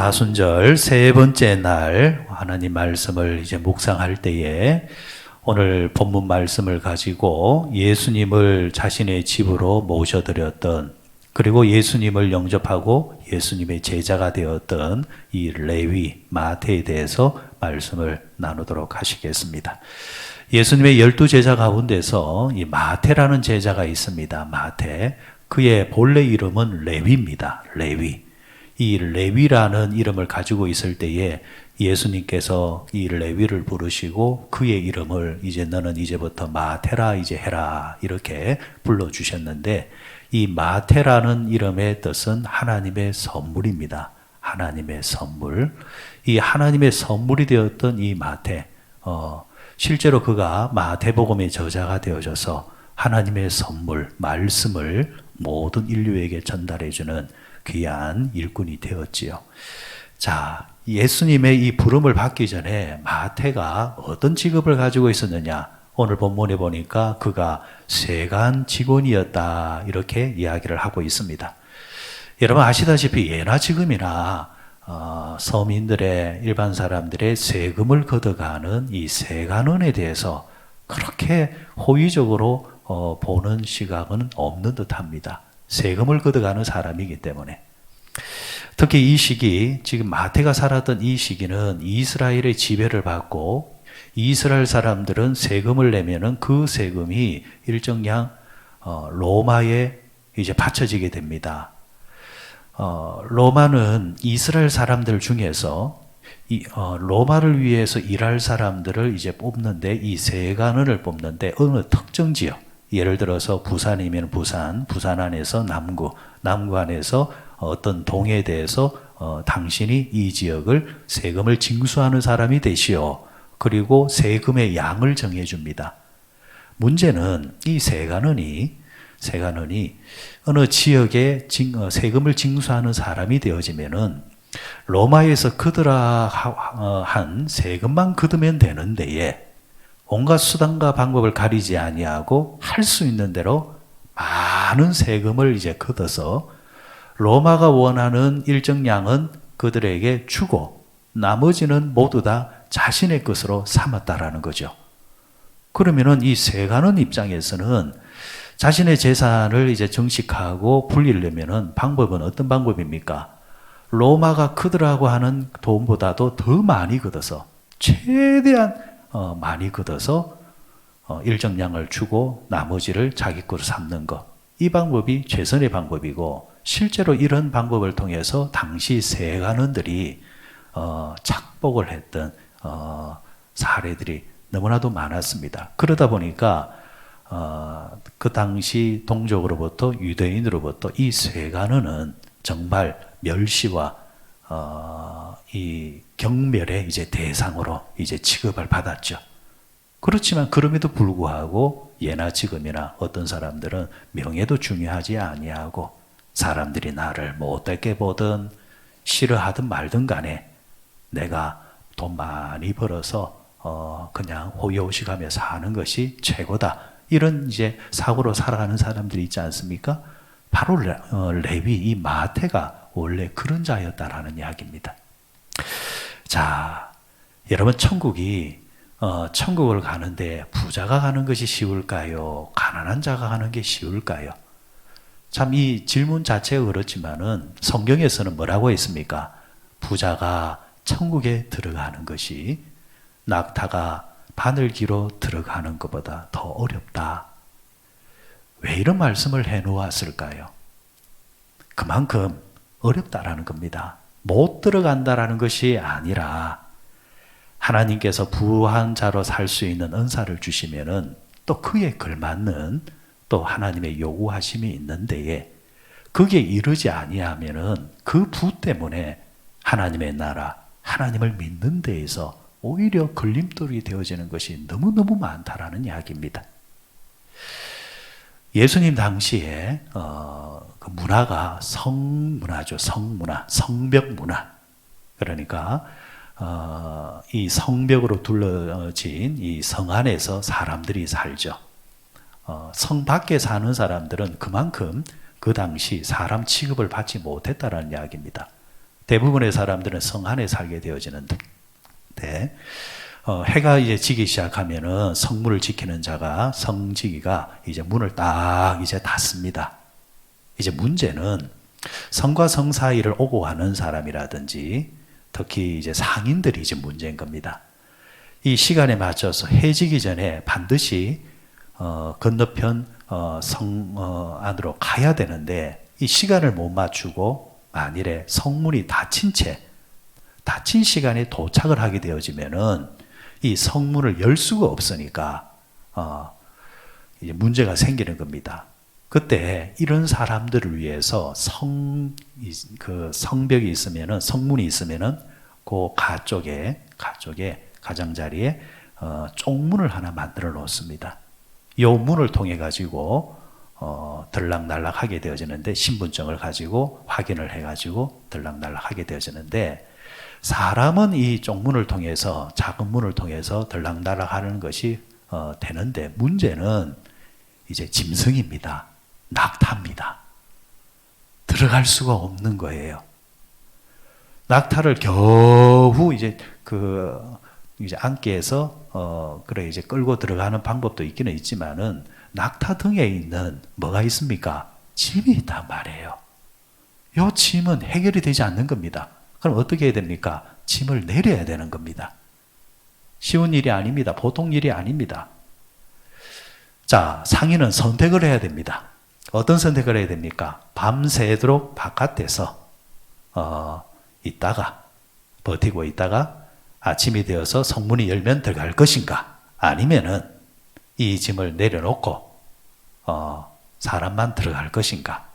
사순절 세 번째 날 하나님 말씀을 이제 묵상할 때에 오늘 본문 말씀을 가지고 예수님을 자신의 집으로 모셔드렸던, 그리고 예수님을 영접하고 예수님의 제자가 되었던 이 레위 마태에 대해서 말씀을 나누도록 하시겠습니다. 예수님의 12제자 가운데서 이 마태라는 제자가 있습니다. 마태. 그의 본래 이름은 레위입니다. 레위. 이 레위라는 이름을 가지고 있을 때에 예수님께서 이 레위를 부르시고 그의 이름을 이제 너는 이제부터 마태라 이제 해라 이렇게 불러주셨는데, 이 마태라는 이름의 뜻은 하나님의 선물입니다. 하나님의 선물. 이 하나님의 선물이 되었던 이 마태, 실제로 그가 마태복음의 저자가 되어져서 하나님의 선물, 말씀을 모든 인류에게 전달해주는 귀한 일꾼이 되었지요. 자, 예수님의 이 부름을 받기 전에 마태가 어떤 직업을 가지고 있었느냐? 오늘 본문에 보니까 그가 세관 직원이었다 이렇게 이야기를 하고 있습니다. 여러분 아시다시피 예나 지금이나 서민들의, 일반 사람들의 세금을 걷어가는 이 세관원에 대해서 그렇게 호의적으로 보는 시각은 없는 듯합니다. 세금을 걷어가는 사람이기 때문에. 특히 이 시기, 지금 마태가 살았던 이 시기는 이스라엘의 지배를 받고 이스라엘 사람들은 세금을 내면은 그 세금이 일정량 로마에 이제 바쳐지게 됩니다. 로마는 이스라엘 사람들 중에서 로마를 위해서 일할 사람들을 이제 뽑는데, 이 세관원을 뽑는데 어느 특정 지역, 예를 들어서 부산이면 부산 안에서 남구 안에서 어떤 동에 대해서 당신이 이 지역을 세금을 징수하는 사람이 되시오. 그리고 세금의 양을 정해줍니다. 문제는 이 세관원이 어느 지역에 세금을 징수하는 사람이 되어지면은 로마에서 걷으라 한 세금만 걷으면 되는 데에 온갖 수단과 방법을 가리지 아니하고 할 수 있는 대로 많은 세금을 이제 걷어서 로마가 원하는 일정 양은 그들에게 주고 나머지는 모두 다 자신의 것으로 삼았다라는 거죠. 그러면은 이 세관원 입장에서는 자신의 재산을 이제 정식하고 불리려면은 방법은 어떤 방법입니까? 로마가 걷으라고 하는 돈보다도 더 많이 걷어서 최대한 많이 걷어서 일정량을 주고 나머지를 자기 것으로 삼는 것. 이 방법이 최선의 방법이고, 실제로 이런 방법을 통해서 당시 세관원들이 착복을 했던 사례들이 너무나도 많았습니다. 그러다 보니까 그 당시 동족으로부터, 유대인으로부터 이 세관원은 정말 멸시와 이 경멸의 이제 대상으로 이제 취급을 받았죠. 그렇지만 그럼에도 불구하고 예나 지금이나 어떤 사람들은 명예도 중요하지 아니하고 사람들이 나를 못되게 보든 싫어하든 말든 간에 내가 돈 많이 벌어서 그냥 호의호식하며 사는 것이 최고다. 이런 이제 사고로 살아가는 사람들이 있지 않습니까? 바로 레위, 이 마태가 원래 그런 자였다라는 이야기입니다. 자, 여러분 천국을 가는데 부자가 가는 것이 쉬울까요? 가난한 자가 가는 게 쉬울까요? 참 이 질문 자체가 그렇지만은 성경에서는 뭐라고 했습니까? 부자가 천국에 들어가는 것이 낙타가 바늘기로 들어가는 것보다 더 어렵다. 왜 이런 말씀을 해놓았을까요? 그만큼 어렵다라는 겁니다. 못 들어간다라는 것이 아니라 하나님께서 부한 자로 살 수 있는 은사를 주시면은 또 그에 걸맞는 또 하나님의 요구하심이 있는 데에 그게 이르지 아니하면은 그 부 때문에 하나님의 나라, 하나님을 믿는 데에서 오히려 걸림돌이 되어지는 것이 너무너무 많다라는 이야기입니다. 예수님 당시에 그 문화가 성문화죠. 성벽 문화. 그러니까 이 성벽으로 둘러진 이 성 안에서 사람들이 살죠. 성 밖에 사는 사람들은 그만큼 그 당시 사람 취급을 받지 못했다는 이야기입니다. 대부분의 사람들은 성 안에 살게 되어지는데, 해가 이제 지기 시작하면은 성문을 지키는 자가, 성지기가 이제 문을 딱 이제 닫습니다. 이제 문제는 성과 성 사이를 오고 가는 사람이라든지 특히 이제 상인들이 이제 문제인 겁니다. 이 시간에 맞춰서 해지기 전에 반드시 건너편 성 안으로 가야 되는데 이 시간을 못 맞추고 만일에 성문이 닫힌 시간에 도착을 하게 되어지면은 이 성문을 열 수가 없으니까 이제 문제가 생기는 겁니다. 그때 이런 사람들을 위해서 성벽이 있으면은, 성문이 있으면은 그 가쪽에 가장자리에 쪽문을 하나 만들어 놓습니다. 이 문을 통해 가지고 들락날락 하게 되어지는데, 신분증을 가지고 확인을 해 가지고 들락날락 하게 되어지는데, 사람은 이 쪽문을 통해서, 작은 문을 통해서 들락날락 하는 것이 되는데, 문제는 이제 짐승입니다. 낙타입니다. 들어갈 수가 없는 거예요. 낙타를 겨우 이제 안개에서 그래 이제 끌고 들어가는 방법도 있기는 있지만은 낙타 등에 있는 뭐가 있습니까? 짐이 있단 말이에요. 이 짐은 해결이 되지 않는 겁니다. 그럼 어떻게 해야 됩니까? 짐을 내려야 되는 겁니다. 쉬운 일이 아닙니다. 보통 일이 아닙니다. 자, 상인은 선택을 해야 됩니다. 어떤 선택을 해야 됩니까? 밤새도록 바깥에서 버티고 있다가 아침이 되어서 성문이 열면 들어갈 것인가? 아니면은 이 짐을 내려놓고 사람만 들어갈 것인가?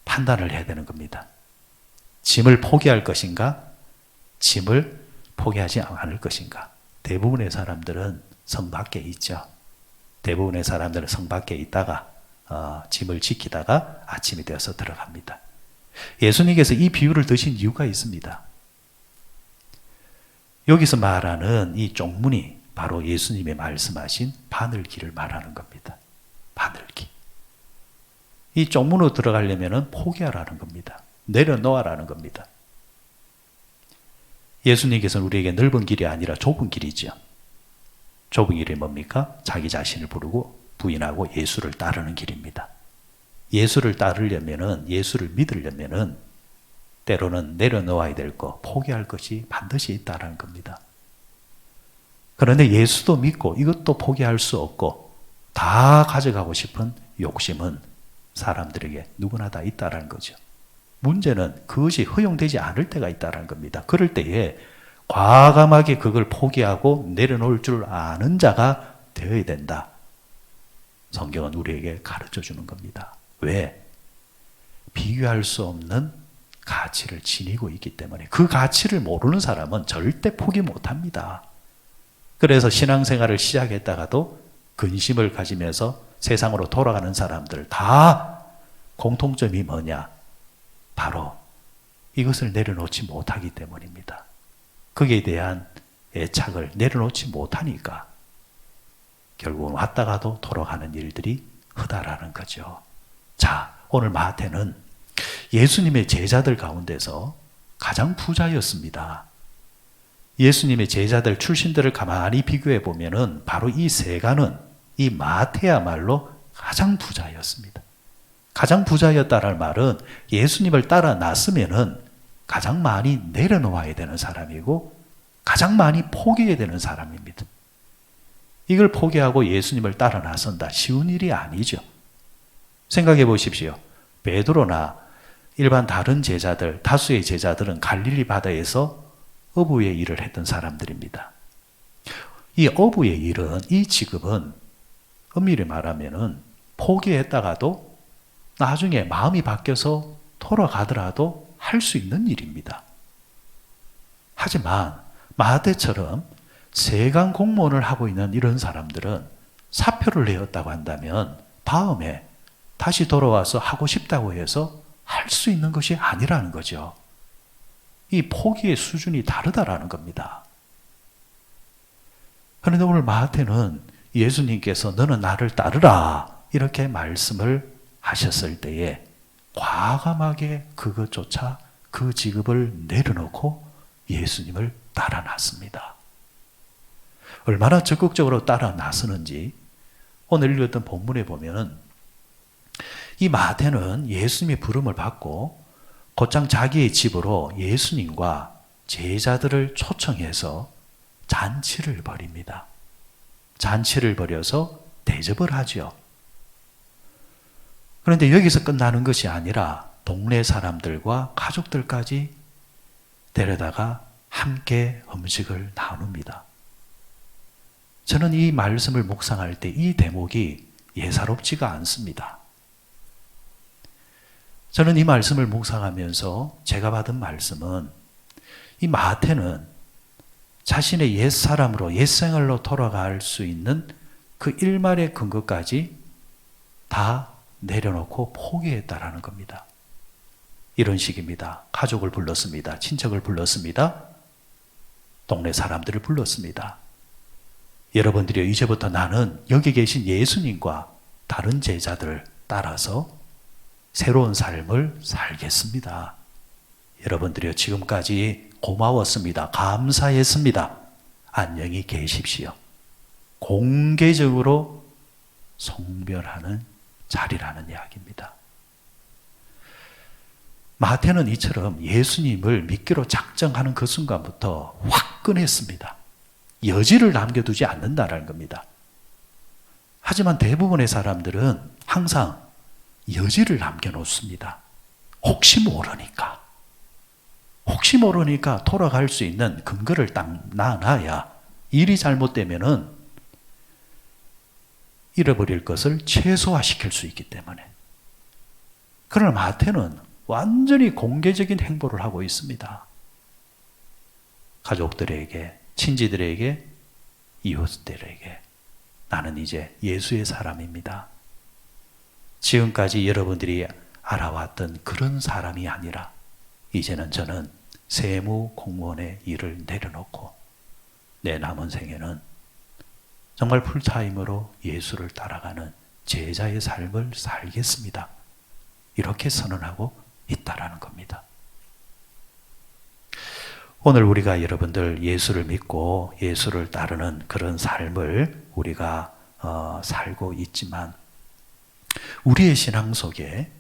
판단을 해야 되는 겁니다. 짐을 포기할 것인가? 짐을 포기하지 않을 것인가? 대부분의 사람들은 성 밖에 있죠. 대부분의 사람들은 성 밖에 있다가 짐을 지키다가 아침이 되어서 들어갑니다. 예수님께서 이 비유를 드신 이유가 있습니다. 여기서 말하는 이 쪽문이 바로 예수님이 말씀하신 바늘길을 말하는 겁니다. 바늘길. 이 쪽문으로 들어가려면 포기하라는 겁니다. 내려놓으라는 겁니다. 예수님께서는 우리에게 넓은 길이 아니라 좁은 길이죠. 좁은 길이 뭡니까? 자기 자신을 부인하고 예수를 따르는 길입니다. 예수를 따르려면은, 예수를 믿으려면은 때로는 내려놓아야 될 것, 포기할 것이 반드시 있다는 겁니다. 그런데 예수도 믿고 이것도 포기할 수 없고 다 가져가고 싶은 욕심은 사람들에게 누구나 다 있다는 거죠. 문제는 그것이 허용되지 않을 때가 있다는 겁니다. 그럴 때에 과감하게 그걸 포기하고 내려놓을 줄 아는 자가 되어야 된다. 성경은 우리에게 가르쳐 주는 겁니다. 왜? 비교할 수 없는 가치를 지니고 있기 때문에. 그 가치를 모르는 사람은 절대 포기 못합니다. 그래서 신앙생활을 시작했다가도 근심을 가지면서 세상으로 돌아가는 사람들 다 공통점이 뭐냐? 바로 이것을 내려놓지 못하기 때문입니다. 거기에 대한 애착을 내려놓지 못하니까 결국은 왔다가도 돌아가는 일들이 허다라는 거죠. 자, 오늘 마태는 예수님의 제자들 가운데서 가장 부자였습니다. 예수님의 제자들 출신들을 가만히 비교해 보면은 바로 이 세가는, 이 마태야말로 가장 부자였습니다. 가장 부자였다는 말은 예수님을 따라 났으면은 가장 많이 내려놓아야 되는 사람이고 가장 많이 포기해야 되는 사람입니다. 이걸 포기하고 예수님을 따라 나선다. 쉬운 일이 아니죠. 생각해 보십시오. 베드로나 일반 다른 제자들, 다수의 제자들은 갈릴리 바다에서 어부의 일을 했던 사람들입니다. 이 어부의 일은, 이 직업은 엄밀히 말하면은 포기했다가도 나중에 마음이 바뀌어서 돌아가더라도 할 수 있는 일입니다. 하지만 마태처럼 세관 공무원을 하고 있는 이런 사람들은 사표를 내었다고 한다면 다음에 다시 돌아와서 하고 싶다고 해서 할 수 있는 것이 아니라는 거죠. 이 포기의 수준이 다르다라는 겁니다. 그런데 오늘 마태는 예수님께서 너는 나를 따르라 이렇게 말씀을 하셨을 때에 과감하게 그것조차 그 직업을 내려놓고 예수님을 따라 나섭니다. 얼마나 적극적으로 따라 나서는지 오늘 읽었던 본문에 보면 이 마태는 예수님의 부름을 받고 곧장 자기의 집으로 예수님과 제자들을 초청해서 잔치를 벌입니다. 잔치를 벌여서 대접을 하죠. 그런데 여기서 끝나는 것이 아니라 동네 사람들과 가족들까지 데려다가 함께 음식을 나눕니다. 저는 이 말씀을 묵상할 때 이 대목이 예사롭지가 않습니다. 저는 이 말씀을 묵상하면서 제가 받은 말씀은 이 마태는 자신의 옛사람으로 옛생활로 돌아갈 수 있는 그 일말의 근거까지 다 내려놓고 포기했다라는 겁니다. 이런 식입니다. 가족을 불렀습니다. 친척을 불렀습니다. 동네 사람들을 불렀습니다. 여러분들이 이제부터 나는 여기 계신 예수님과 다른 제자들을 따라서 새로운 삶을 살겠습니다. 여러분들이 지금까지 고마웠습니다. 감사했습니다. 안녕히 계십시오. 공개적으로 송별하는 자리라는 이야기입니다. 마태는 이처럼 예수님을 믿기로 작정하는 그 순간부터 화끈했습니다. 여지를 남겨두지 않는다는 겁니다. 하지만 대부분의 사람들은 항상 여지를 남겨놓습니다. 혹시 모르니까 돌아갈 수 있는 근거를 딱 놔놔야 일이 잘못되면은 잃어버릴 것을 최소화시킬 수 있기 때문에. 그러나 마태는 완전히 공개적인 행보를 하고 있습니다. 가족들에게, 친지들에게, 이웃들에게 나는 이제 예수의 사람입니다. 지금까지 여러분들이 알아왔던 그런 사람이 아니라 이제는 저는 세무 공무원의 일을 내려놓고 내 남은 생에는 정말 풀타임으로 예수를 따라가는 제자의 삶을 살겠습니다. 이렇게 선언하고 있다라는 겁니다. 오늘 우리가 여러분들 예수를 믿고 예수를 따르는 그런 삶을 우리가 살고 있지만 우리의 신앙 속에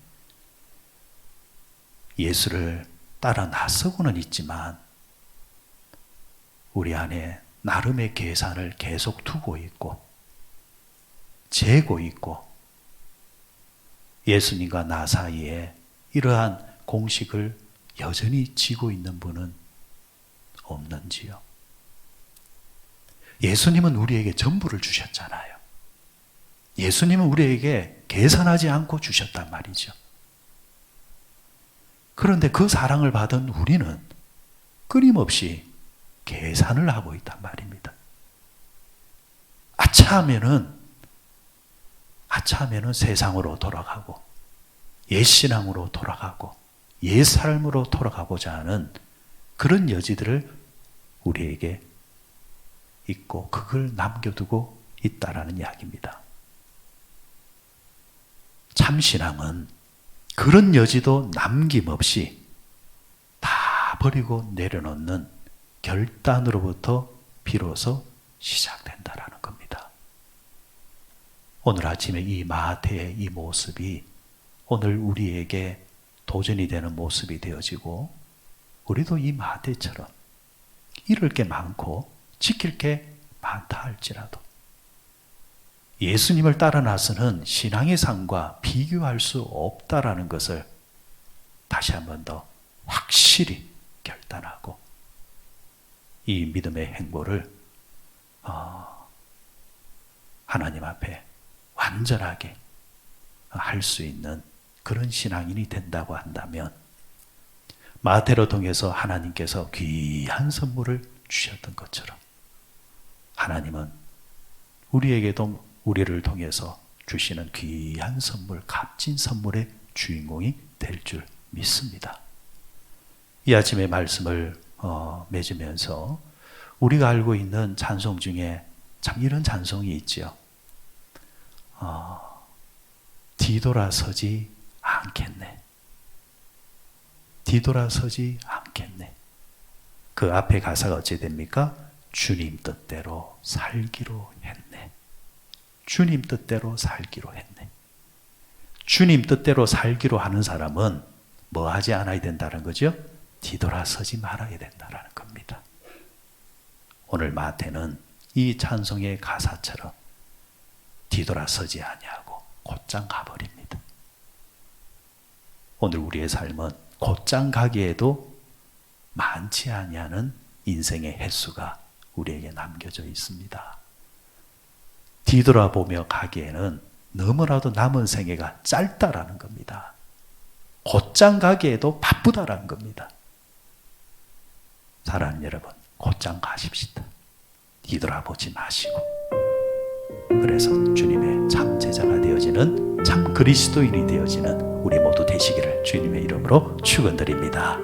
예수를 따라 나서고는 있지만 우리 안에 나름의 계산을 계속 두고 있고 재고 있고 예수님과 나 사이에 이러한 공식을 여전히 지고 있는 분은 없는지요? 예수님은 우리에게 전부를 주셨잖아요. 예수님은 우리에게 계산하지 않고 주셨단 말이죠. 그런데 그 사랑을 받은 우리는 끊임없이 계산을 하고 있단 말입니다. 아차하면은 세상으로 돌아가고 옛 신앙으로 돌아가고 옛 삶으로 돌아가고자 하는 그런 여지들을 우리에게 있고 그걸 남겨두고 있다라는 이야기입니다. 참신앙은 그런 여지도 남김없이 다 버리고 내려놓는 결단으로부터 비로소 시작된다라는 겁니다. 오늘 아침에 이 마태의 이 모습이 오늘 우리에게 도전이 되는 모습이 되어지고 우리도 이 마태처럼 잃을 게 많고 지킬 게 많다 할지라도 예수님을 따라 나서는 신앙의 삶과 비교할 수 없다라는 것을 다시 한 번 더 확실히 결단하고 이 믿음의 행보를 하나님 앞에 완전하게 할 수 있는 그런 신앙인이 된다고 한다면 마태로 통해서 하나님께서 귀한 선물을 주셨던 것처럼 하나님은 우리에게도 우리를 통해서 주시는 귀한 선물, 값진 선물의 주인공이 될 줄 믿습니다. 이 아침의 말씀을 맺으면서 우리가 알고 있는 찬송 중에 참 이런 찬송이 있죠. 뒤돌아서지 않겠네. 뒤돌아서지 않겠네. 그 앞에 가사가 어찌 됩니까? 주님 뜻대로 살기로 했네. 주님 뜻대로 살기로 했네. 주님 뜻대로 살기로 하는 사람은 뭐 하지 않아야 된다는 거죠? 뒤돌아서지 말아야 된다는 겁니다. 오늘 마태는 이 찬송의 가사처럼 뒤돌아서지 아니하고 곧장 가버립니다. 오늘 우리의 삶은 곧장 가기에도 많지 아니하는 인생의 횟수가 우리에게 남겨져 있습니다. 뒤돌아보며 가기에는 너무나도 남은 생애가 짧다라는 겁니다. 곧장 가기에도 바쁘다라는 겁니다. 사랑하는 여러분, 곧장 가십시다. 뒤돌아보지 마시고. 그래서 주님의 참 제자가 되어지는, 참 그리스도인이 되어지는 우리 모두 되시기를 주님의 이름으로 축원드립니다.